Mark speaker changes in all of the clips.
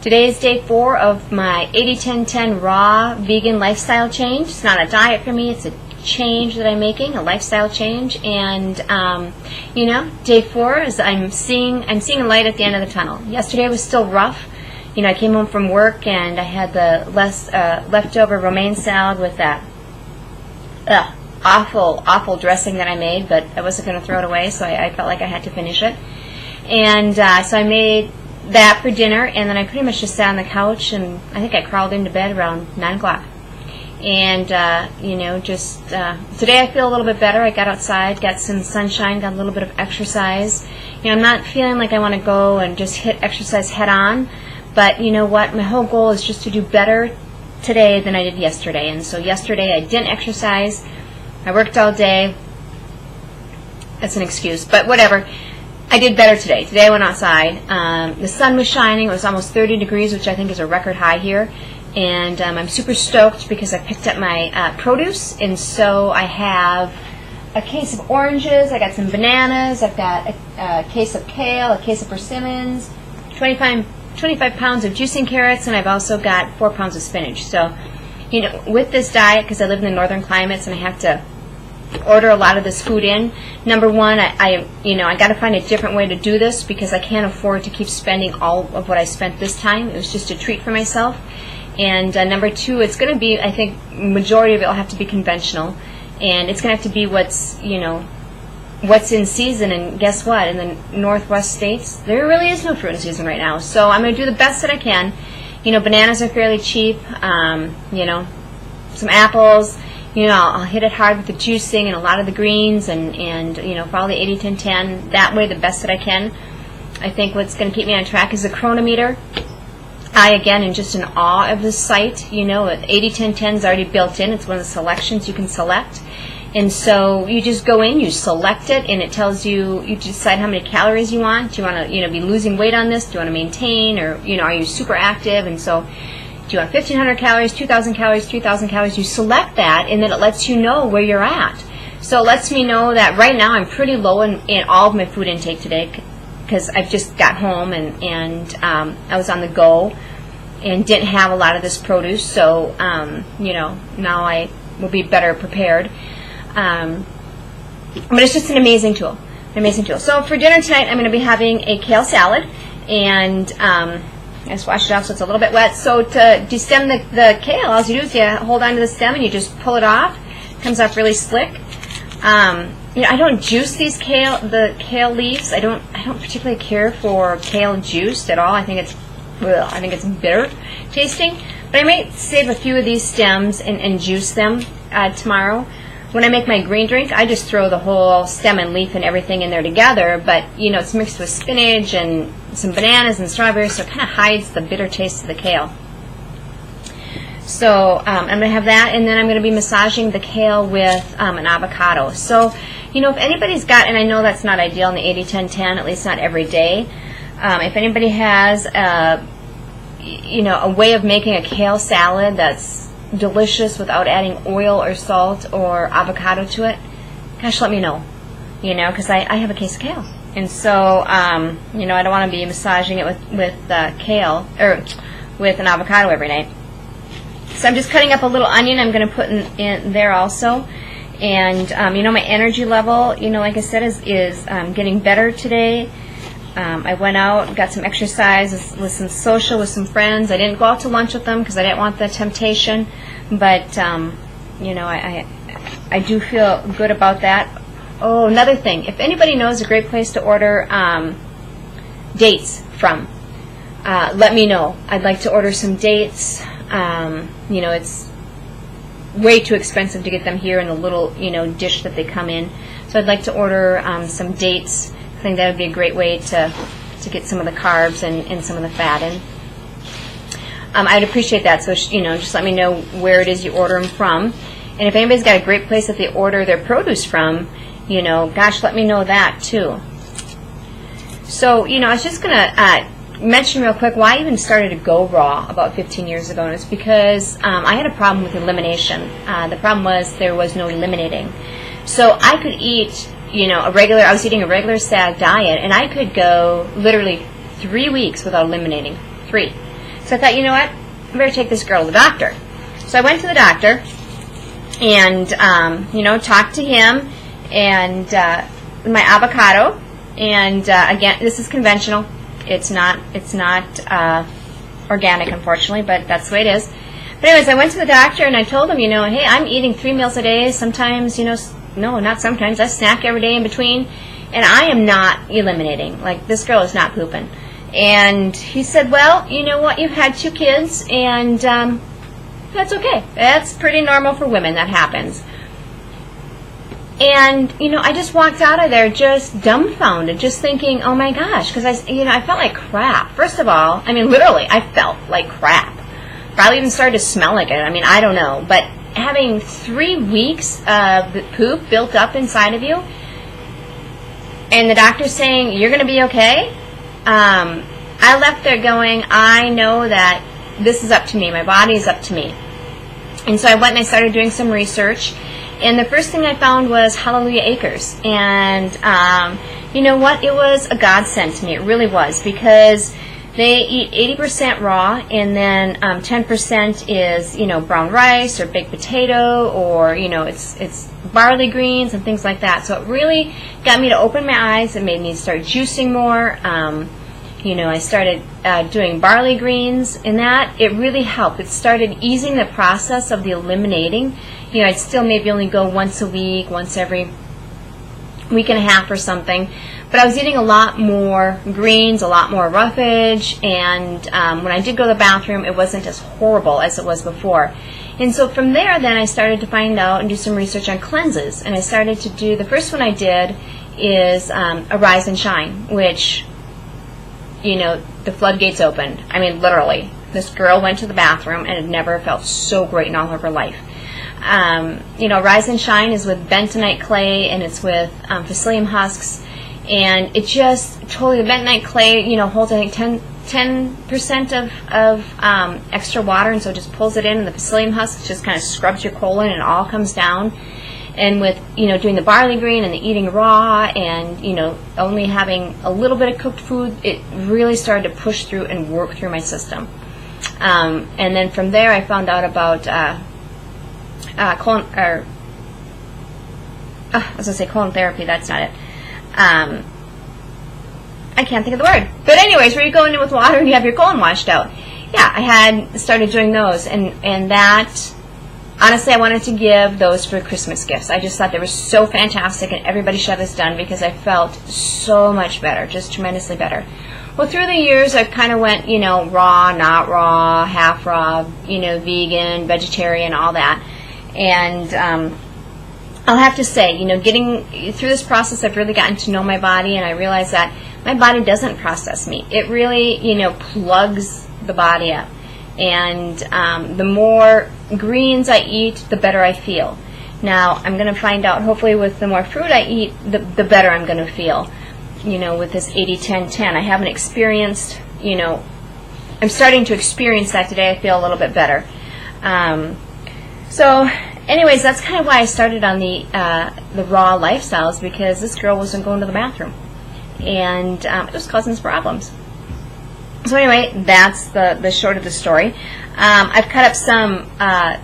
Speaker 1: Today is day 4 of my 80-10-10 raw vegan lifestyle change. It's not a diet for me, it's a change that I'm making, a lifestyle change. And day 4 is I'm seeing a light at the end of the tunnel. Yesterday was still rough. I came home from work and I had the leftover romaine salad with that awful dressing that I made, but I wasn't going to throw it away, so I felt like I had to finish it. And so I made that for dinner, and then I pretty much just sat on the couch, and I think I crawled into bed around 9 o'clock. And, today I feel a little bit better. I got outside, got some sunshine, got a little bit of exercise. I'm not feeling like I want to go and just hit exercise head on, but you know what? My whole goal is just to do better today than I did yesterday. And so yesterday I didn't exercise. I worked all day. That's an excuse, but whatever. I did better today. Today I went outside. The sun was shining. It was almost 30 degrees, which I think is a record high here. And I'm super stoked because I picked up my produce. And so I have a case of oranges. I got some bananas. I've got a case of kale, a case of persimmons, 25 pounds of juicing carrots, and I've also got 4 pounds of spinach. So, with this diet, because I live in the northern climates and I have to order a lot of this food in. Number one, I got to find a different way to do this because I can't afford to keep spending all of what I spent this time. It was just a treat for myself. And number two, it's going to be, I think, majority of it will have to be conventional, and it's going to have to be what's in season. And guess what? In the Northwest states, there really is no fruit in season right now. So I'm going to do the best that I can. Bananas are fairly cheap. Some apples. I'll hit it hard with the juicing and a lot of the greens and follow the 80-10-10 that way the best that I can. I think what's going to keep me on track is the chronometer. I, again, am just in awe of this site. 80-10-10 is already built in. It's one of the selections you can select. And so you just go in, you select it, and it tells you, you decide how many calories you want. Do you want to be losing weight on this? Do you want to maintain? Or, are you super active? And so do you want 1,500 calories, 2,000 calories, 3,000 calories? You select that, and then it lets you know where you're at. So it lets me know that right now I'm pretty low in all of my food intake today because I've just got home and I was on the go and didn't have a lot of this produce. So, now I will be better prepared. But it's just an amazing tool. So for dinner tonight, I'm going to be having a kale salad, and I just washed it off so it's a little bit wet. So to destem the kale, all you do is you hold on to the stem and you just pull it off. It comes off really slick. I don't juice the kale leaves. I don't particularly care for kale juiced at all. I think it's bitter tasting. But I might save a few of these stems and juice them tomorrow. When I make my green drink, I just throw the whole stem and leaf and everything in there together, but it's mixed with spinach and some bananas and strawberries, so it kind of hides the bitter taste of the kale. So I'm going to have that, and then I'm going to be massaging the kale with an avocado. So, if anybody's got, and I know that's not ideal in the 80-10-10, at least not every day, if anybody has a way of making a kale salad that's delicious without adding oil or salt or avocado to it, gosh, let me know, because I have a case of kale. And so, I don't want to be massaging it with kale, or with an avocado every night. So I'm just cutting up a little onion I'm going to put in there also. And, my energy level, like I said, is getting better today. I went out, got some exercise, with some social with some friends. I didn't go out to lunch with them because I didn't want the temptation. But, I do feel good about that. Oh, another thing. If anybody knows a great place to order dates from, let me know. I'd like to order some dates. It's way too expensive to get them here in the little, dish that they come in. So I'd like to order some dates. I think that would be a great way to get some of the carbs and some of the fat in. I'd appreciate that. So, just let me know where it is you order them from. And if anybody's got a great place that they order their produce from, gosh, let me know that too. So, I was just going to mention real quick why I even started to go raw about 15 years ago, and it's because I had a problem with elimination. The problem was there was no eliminating. So I could eat, I was eating a regular SAG diet, and I could go literally 3 weeks without eliminating. 3. So I thought, you know what, I better take this girl to the doctor. So I went to the doctor and, talked to him and my avocado. And again, this is conventional. It's not organic, unfortunately, but that's the way it is. But anyways, I went to the doctor and I told him, hey, I'm eating 3 meals a day. Sometimes, no, not sometimes. I snack every day in between. And I am not eliminating. Like, this girl is not pooping. And he said, well, you know what? You've had 2 kids, and that's okay. That's pretty normal for women. That happens. And, I just walked out of there just dumbfounded, just thinking, oh my gosh, because I felt like crap. First of all, literally, I felt like crap. Probably even started to smell like it. I don't know. But having 3 weeks of poop built up inside of you, and the doctor's saying, you're going to be okay, I left there going, I know that this is up to me. My body is up to me. And so I went and I started doing some research. And the first thing I found was Hallelujah Acres. And you know what? It was a godsend to me. It really was. Because they eat 80% raw, and then 10% is, brown rice or baked potato, or, it's barley greens and things like that. So it really got me to open my eyes. It made me start juicing more. I started doing barley greens, and that, it really helped. It started easing the process of the eliminating. I'd still maybe only go once a week, once every week and a half or something. But I was eating a lot more greens, a lot more roughage, and when I did go to the bathroom, it wasn't as horrible as it was before. And so from there, then I started to find out and do some research on cleanses. And I started to do, the first one I did is a Rise and Shine, which, the floodgates opened. Literally. This girl went to the bathroom and had never felt so great in all of her life. Rise and Shine is with bentonite clay, and it's with psyllium husks, and it just totally, the bentonite clay, holds, I think, 10% of extra water, and so it just pulls it in, and the psyllium husks just kind of scrubs your colon, and it all comes down. And with, doing the barley green and the eating raw and, only having a little bit of cooked food, it really started to push through and work through my system. And then from there, I found out about colon therapy. That's not it. I can't think of the word. But anyways, where you go in with water and you have your colon washed out. Yeah, I had started doing those, and that, honestly, I wanted to give those for Christmas gifts. I just thought they were so fantastic, and everybody should have this done because I felt so much better, just tremendously better. Well, through the years, I kind of went, raw, not raw, half raw, vegan, vegetarian, all that. And I'll have to say, getting through this process, I've really gotten to know my body, and I realized that my body doesn't process meat. It really, plugs the body up. And the more greens I eat, the better I feel. Now, I'm going to find out, hopefully, with the more fruit I eat, the better I'm going to feel. With this 80-10-10. I haven't experienced, I'm starting to experience that today. I feel a little bit better. So, anyways, that's kind of why I started on the raw lifestyles, because this girl wasn't going to the bathroom. And it was causing us problems. So anyway, that's the short of the story. I've cut up some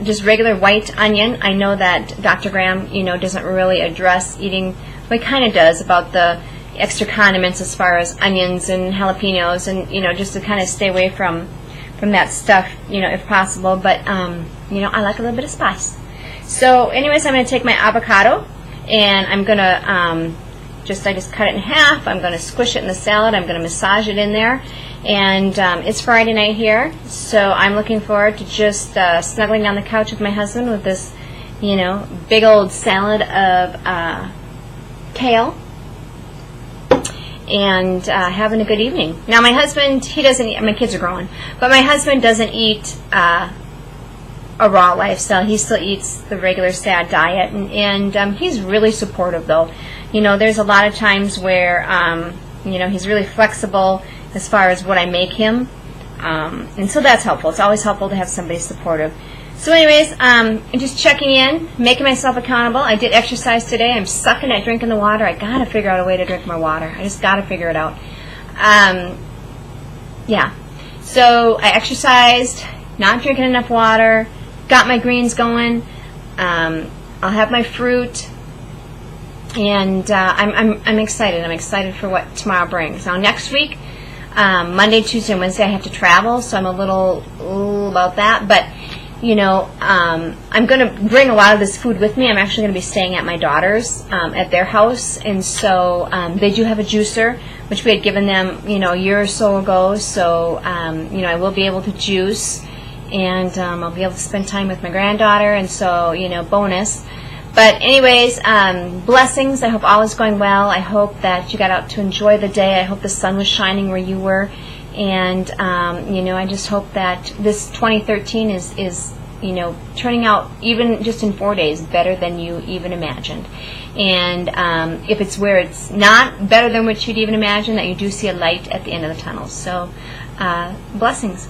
Speaker 1: just regular white onion. I know that Dr. Graham, doesn't really address eating, well, he kind of does, about the extra condiments as far as onions and jalapenos, and just to kind of stay away from that stuff, if possible. But I like a little bit of spice. So anyways, I'm going to take my avocado, and I'm going to I just cut it in half. I'm going to squish it in the salad. I'm going to massage it in there. And it's Friday night here, so I'm looking forward to just snuggling on the couch with my husband with this, big old salad of kale, and having a good evening. Now, my husband, he doesn't eat, my kids are growing, but my husband doesn't eat a raw lifestyle. He still eats the regular sad diet, and he's really supportive, though. There's a lot of times where, he's really flexible as far as what I make him, and so that's helpful. It's always helpful to have somebody supportive. So anyways, I'm just checking in, making myself accountable. I did exercise today. I'm sucking at drinking the water. I got to figure out a way to drink more water. I just got to figure it out. Yeah. So I exercised, not drinking enough water, got my greens going. I'll have my fruit, and I'm excited. I'm excited for what tomorrow brings. Now next week, Monday, Tuesday, and Wednesday, I have to travel, so I'm a little about that. But you know, I'm going to bring a lot of this food with me. I'm actually going to be staying at my daughter's at their house, and so they do have a juicer, which we had given them, you know, a year or so ago. So you know, I will be able to juice, and I'll be able to spend time with my granddaughter, and so, you know, bonus. But anyways, blessings. I hope all is going well. I hope that you got out to enjoy the day. I hope the sun was shining where you were. And, you know, I just hope that this 2013 is, you know, turning out, even just in 4 days, better than you even imagined. And if it's where it's not better than what you'd even imagine, that you do see a light at the end of the tunnel. So, blessings.